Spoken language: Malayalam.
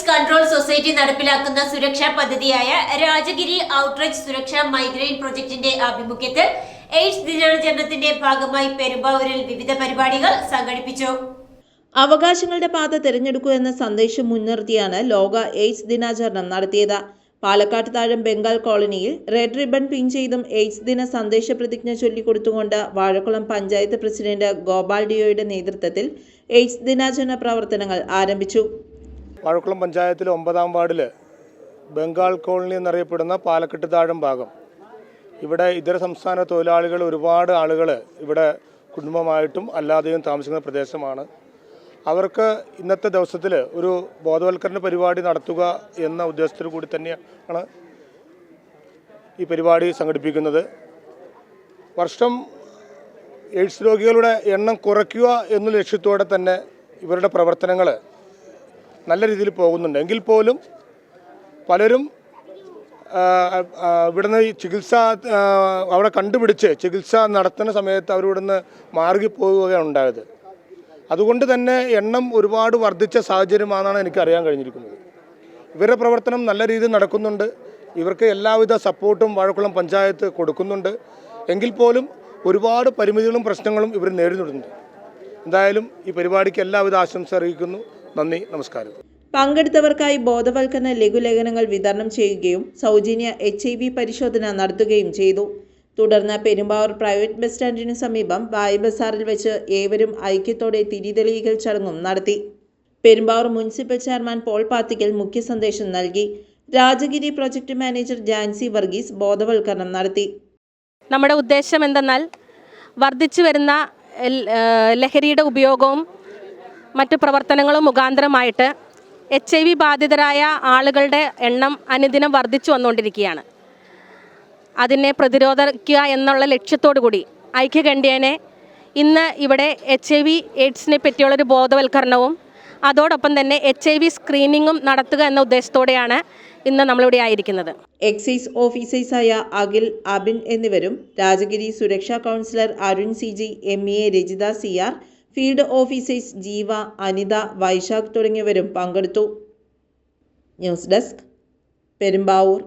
കൺട്രോൾ സൊസൈറ്റി നടപ്പിലാക്കുന്ന സുരക്ഷാ പദ്ധതിയായ രാജഗിരി ഔട്ട്റീച്ച് സുരക്ഷാ മൈഗ്രെയിൻ പ്രൊജക്ടിന്റെ ആഭിമുഖ്യത്തിൽ എയ്ഡ്സ് ദിനാചരണത്തിന്റെ ഭാഗമായി പെരുമ്പാവൂരിൽ വിവിധ പരിപാടികൾ സംഘടിപ്പിച്ചു. അവകാശങ്ങളുടെ പാത തിരഞ്ഞെടുക്കൂ എന്ന സന്ദേശം മുൻനിർത്തിയാണ് ലോക എയ്ഡ്സ് ദിനാചരണം നടത്തിയത്. പാലക്കാട് താഴം ബംഗാൾ കോളനിയിൽ റെഡ് റിബൺ പിൻ ചെയ്തും എയ്ഡ്സ് ദിന സന്ദേശ പ്രതിജ്ഞ ചൊല്ലിക്കൊടുത്തുകൊണ്ട് വാഴക്കുളം പഞ്ചായത്ത് പ്രസിഡന്റ് ഗോപാൽ ഡിയോയുടെ നേതൃത്വത്തിൽ എയ്ഡ്സ് ദിനാചരണ പ്രവർത്തനങ്ങൾ ആരംഭിച്ചു. വാഴക്കുളം പഞ്ചായത്തിലെ 9-ാം വാർഡിൽ ബംഗാൾ കോളനി എന്നറിയപ്പെടുന്ന പാലക്കാട് താഴം ഭാഗം, ഇവിടെ ഇതര സംസ്ഥാന തൊഴിലാളികൾ ഒരുപാട് ആളുകൾ ഇവിടെ കുടുംബമായിട്ടും അല്ലാതെയും താമസിക്കുന്ന പ്രദേശമാണ്. അവർക്ക് ഇന്നത്തെ ദിവസത്തിൽ ഒരു ബോധവൽക്കരണ പരിപാടി നടത്തുക എന്ന ഉദ്ദേശത്തോടു കൂടി തന്നെയാണ് ഈ പരിപാടി സംഘടിപ്പിക്കുന്നത്. വർഷം എയ്ഡ്സ് രോഗികളുടെ എണ്ണം കുറയ്ക്കുക എന്ന ലക്ഷ്യത്തോടെ തന്നെ ഇവരുടെ പ്രവർത്തനങ്ങൾ നല്ല രീതിയിൽ പോകുന്നുണ്ട്. എങ്കിൽ പോലും പലരും ഇവിടുന്ന് ഈ ചികിത്സ അവിടെ കണ്ടുപിടിച്ച് ചികിത്സ നടത്തുന്ന സമയത്ത് അവരിവിടുന്ന് മാറിപ്പോവുകയാണ് ഉണ്ടായത്. അതുകൊണ്ട് തന്നെ എണ്ണം ഒരുപാട് വർദ്ധിച്ച സാഹചര്യമാണെന്നാണ് എനിക്കറിയാൻ കഴിഞ്ഞിരിക്കുന്നത്. ഇവരുടെ പ്രവർത്തനം നല്ല രീതിയിൽ നടക്കുന്നുണ്ട്. ഇവർക്ക് എല്ലാവിധ സപ്പോർട്ടും വാഴക്കുളം പഞ്ചായത്ത് കൊടുക്കുന്നുണ്ട്. എങ്കിൽ പോലും ഒരുപാട് പരിമിതികളും പ്രശ്നങ്ങളും ഇവർ നേരിടുന്നുണ്ട്. എന്തായാലും ഈ പരിപാടിക്ക് എല്ലാവിധ ആശംസ അറിയിക്കുന്നു. നന്ദി, നമസ്കാരം. പങ്കെടുത്തവർക്കായി ബോധവൽക്കരണ ലഘുലേഖനങ്ങൾ വിതരണം ചെയ്യുകയും സൗജന്യ HIV പരിശോധന നടത്തുകയും ചെയ്തു. തുടർന്ന് പെരുമ്പാവൂർ പ്രൈവറ്റ് ബസ് സ്റ്റാൻഡിന് സമീപം വായ് ബസാറിൽ വെച്ച് ഏവരും ഐക്യത്തോടെ തിരിതെളിയിക്കൽ ചടങ്ങും നടത്തി. Perumbavoor municipal chairman Paul Pathikkal മുഖ്യ സന്ദേശം നൽകി. രാജഗിരി പ്രൊജക്ട് മാനേജർ ജാൻസി വർഗീസ് ബോധവൽക്കരണം നടത്തി. നമ്മുടെ ഉദ്ദേശം എന്തെന്നാൽ വർദ്ധിച്ചു വരുന്ന ലഹരിയുടെ ഉപയോഗവും മറ്റു പ്രവർത്തനങ്ങളും മുഖാന്തരമായിട്ട് HIV ബാധിതരായ ആളുകളുടെ എണ്ണം അനുദിനം വർദ്ധിച്ചു വന്നുകൊണ്ടിരിക്കുകയാണ്. അതിനെ പ്രതിരോധിക്കുക എന്നുള്ള ലക്ഷ്യത്തോടു കൂടി ഐക്യകണ്ഠ്യേന ഇന്ന് ഇവിടെ HIV എയ്ഡ്സിനെ പറ്റിയുള്ളൊരു ബോധവൽക്കരണവും അതോടൊപ്പം തന്നെ HIV സ്ക്രീനിങ്ങും നടത്തുക എന്ന ഉദ്ദേശത്തോടെയാണ് ഇന്ന് നമ്മളിവിടെ ആയിരിക്കുന്നത്. എക്സൈസ് ഓഫീസേഴ്സായ അഖിൽ, അബിൻ എന്നിവരും രാജഗിരി സുരക്ഷാ councillor Arun CG, MEA Rajitha CR, field officers ജീവ, അനിത, വൈശാഖ് തുടങ്ങിയവരും പങ്കെടുത്തു. News desk, Perumbavoor.